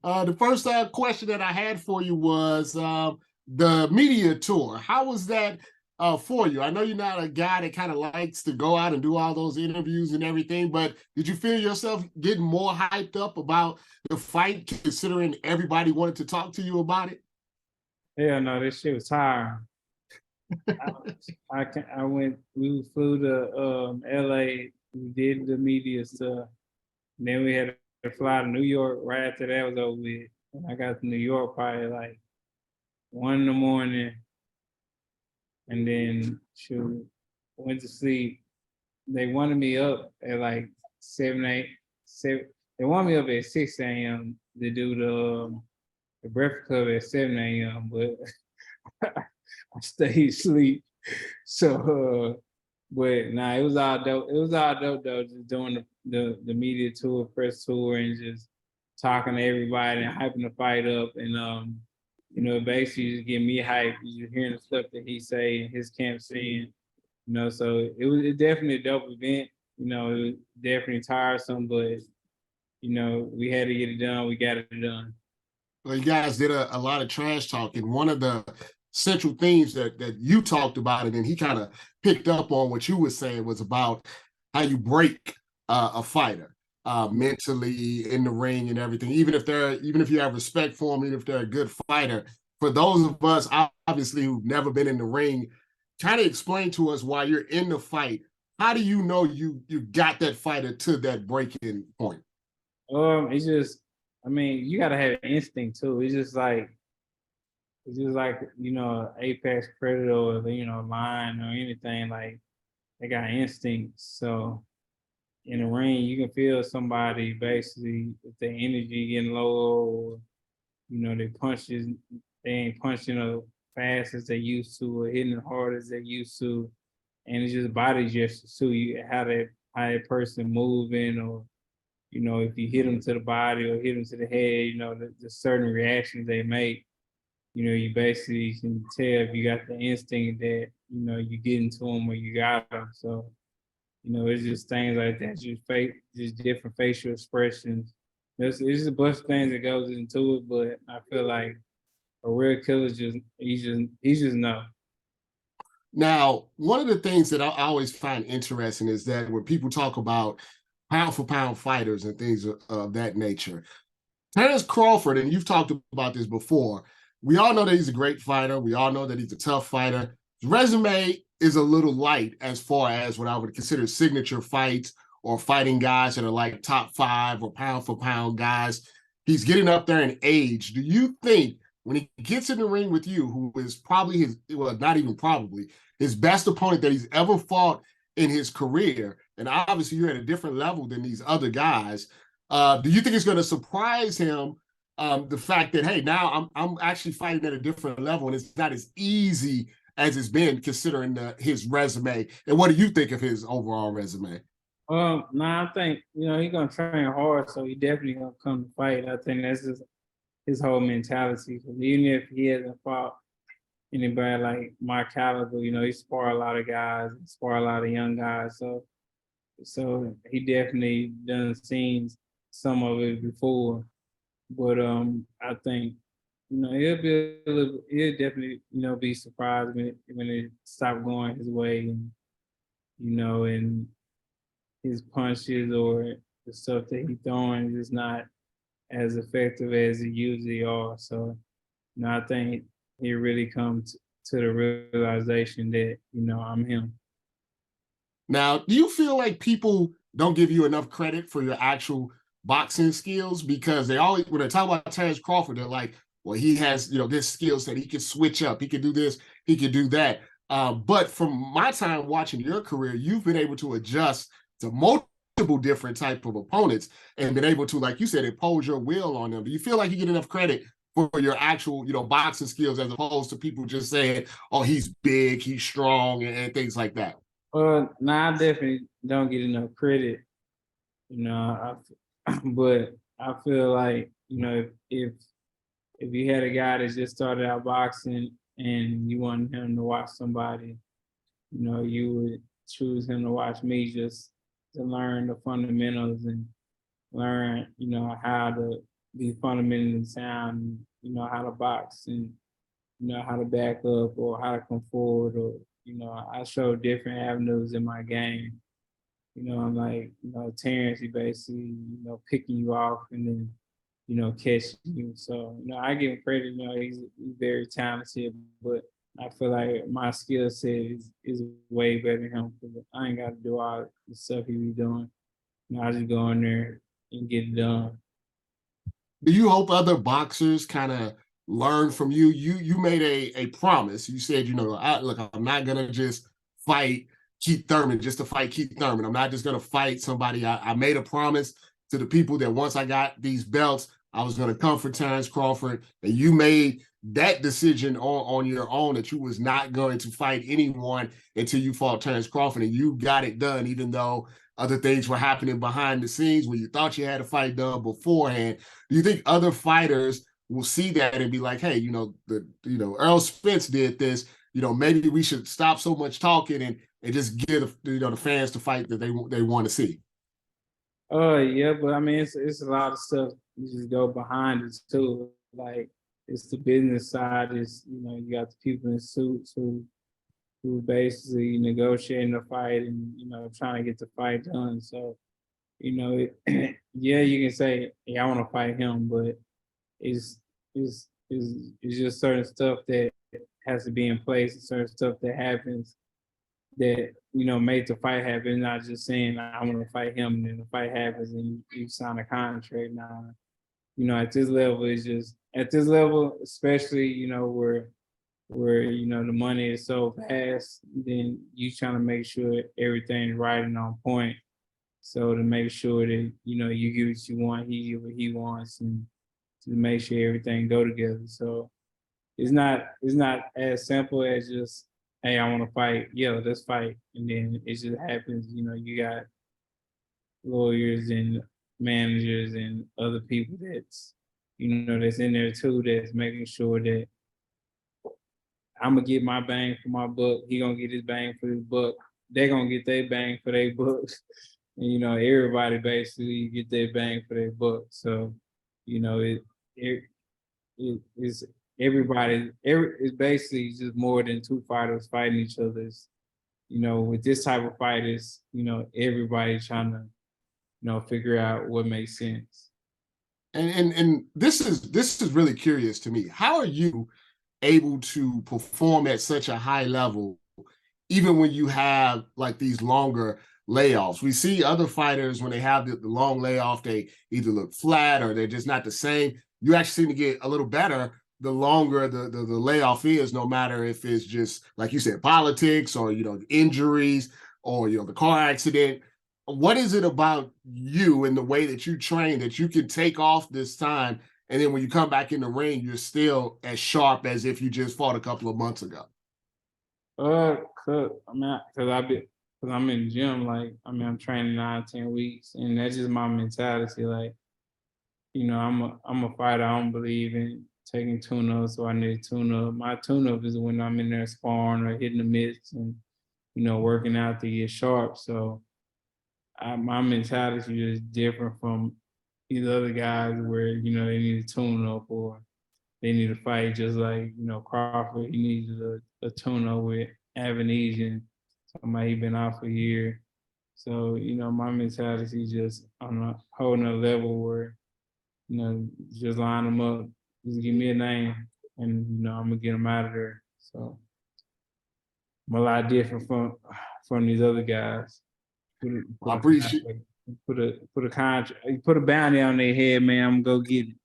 The first question that I had for you was the media tour. How was that for you? I know you're not a guy that kind of likes to go out and do all those interviews and everything, but did you feel yourself getting more hyped up about the fight, considering everybody wanted to talk to you about it? Hell no, this shit was tiring. We flew to LA, we did the media stuff. And then we had to fly to New York right after that was over with. And I got to New York probably like 1 in the morning, and then shoot, went to sleep. They wanted me up at like 7, 8, 7. They wanted me up at 6 a.m. to do the breakfast club at 7 a.m. But I stayed asleep. So, but nah, it was all dope. It was all dope though, just doing the media tour, press tour, and just talking to everybody and hyping the fight up, and basically just getting me hyped. Just hearing the stuff that he say and his camp saying, So it definitely a dope event. It was definitely tiresome, but we had to get it done. We got it done. Well, you guys did a lot of trash talking. One of the central themes that you talked about, and then he kind of picked up on what you were saying, was about how you break a fighter mentally in the ring and everything. Even if you have respect for them, even if they're a good fighter, for those of us obviously who've never been in the ring, kind of explain to us while you're in the fight, how do you know you got that fighter to that breaking point? It's just, you gotta have instinct too. It's just like apex predator or lion or anything. Like they got instincts. So in the ring, you can feel somebody basically if their energy getting low, or they ain't punching as fast as they used to, or hitting as hard as they used to, and it's just body gestures too. You how that person moving, or if you hit them to the body or hit them to the head, the certain reactions they make. You basically can tell if you got the instinct that you get into them or you got them. So it's just things like that, just different facial expressions. It's just a bunch of things that goes into it, but I feel like a real killer he's just know. Now, one of the things that I always find interesting is that when people talk about pound for pound fighters and things of that nature, Terence Crawford, and you've talked about this before, we all know that he's a great fighter. We all know that he's a tough fighter. His resume is a little light as far as what I would consider signature fights or fighting guys that are like top 5 or pound for pound guys. He's getting up there in age. Do you think when he gets in the ring with you, who is probably not even probably, his best opponent that he's ever fought in his career, and obviously you're at a different level than these other guys, do you think it's going to surprise him, the fact that, hey, now I'm actually fighting at a different level and it's not as easy as it's been considering his resume? And what do you think of his overall resume? I think he's gonna train hard, so he definitely gonna come to fight. I think that's just his whole mentality. Because even if he hasn't fought anybody like my caliber, he spar a lot of guys, spar a lot of young guys. So he definitely done seen some of it before. But I think he'll definitely be surprised when it stopped going his way, and his punches or the stuff that he's throwing is not as effective as it usually are. So I think he really comes to the realization that I'm him. Now, do you feel like people don't give you enough credit for your actual boxing skills? Because they always, when they talk about Terence Crawford, they're like, well, he has, this skills that he can switch up. He can do this, he can do that. But from my time watching your career, you've been able to adjust to multiple different type of opponents and been able to, like you said, impose your will on them. Do you feel like you get enough credit for your actual, boxing skills as opposed to people just saying, oh, he's big, he's strong, and things like that? I definitely don't get enough credit, but I feel like if you had a guy that just started out boxing and you wanted him to watch somebody, you would choose him to watch me just to learn the fundamentals and learn, how to be fundamentally sound, you know, how to box and you know how to back up or how to come forward or you know, I show different avenues in my game. You know, I'm like, you know, Terrence, he basically, you know, picking you off and then, you know, catching you. So, you know, I give him credit, you know, he's very talented, but I feel like my skill set is way better than him because I ain't got to do all the stuff he be doing. You know, I just go in there and get it done. Do you hope other boxers kind of learn from you? You made a promise. You said, look, I'm not gonna just fight Keith Thurman just to fight Keith Thurman. I'm not just gonna fight somebody. I made a promise to the people that once I got these belts, I was gonna come for Terence Crawford, and you made that decision on your own that you was not going to fight anyone until you fought Terence Crawford, and you got it done, even though other things were happening behind the scenes when you thought you had a fight done beforehand. Do you think other fighters will see that and be like, hey, Errol Spence did this, maybe we should stop so much talking and just give the fans the fight that they want to see? Yeah, but I mean it's a lot of stuff you just go behind it too. Like it's the business side, is you know, you got the people in suits who basically negotiating the fight and you know trying to get the fight done. So you know, yeah, you can say, yeah, I want to fight him, but it's it's just certain stuff that has to be in place, and certain stuff that happens that you know make the fight happen. Not just saying I want to fight him, and then the fight happens and you sign a contract. Now, you know, at this level, it's just at this level, especially you know where you know the money is so fast, then you trying to make sure everything's right and on point. So to make sure that you know you get what you want, he get what he wants, and to make sure everything go together. So it's not as simple as just hey, I want to fight, yeah, let's fight, and then it just happens. You know, you got lawyers and managers and other people that's you know that's in there too that's making sure that I'm gonna get my bang for my buck. He gonna get his bang for his buck. They gonna get their bang for their bucks. And you know, everybody basically get their bang for their buck. So, you know, it it is everybody. It's basically just more than two fighters fighting each other. You know, with this type of fight, is you know everybody trying to you know figure out what makes sense. And this is really curious to me. How are you able to perform at such a high level even when you have like these longer layoffs? We see other fighters when they have the long layoff, they either look flat or they're just not the same. You actually seem to get a little better the longer the layoff is, no matter if it's just like you said, politics or injuries or the car accident. What is it about you and the way that you train that you can take off this time, and then when you come back in the ring, you're still as sharp as if you just fought a couple of months ago? Cause I'm in the gym. Like, I mean, I'm training 9, 10 weeks, and that's just my mentality. Like, you know, I'm a fighter. I don't believe in taking tune-ups, so I need a tune-up. My tune-up is when I'm in there sparring or hitting the mitts and you know working out to get sharp. So my mentality is different from these other guys where you know they need a tune-up or they need to fight. Just like you know Crawford, he needs a tune-up with Avanesian. Somebody he been out for a year. So you know my mentality is just on a whole nother level where you know, just line them up, just give me a name, and you know, I'm gonna get them out of there. So I'm a lot different from these other guys. I appreciate Put a contract, put a bounty on their head, man. I'm gonna go get it.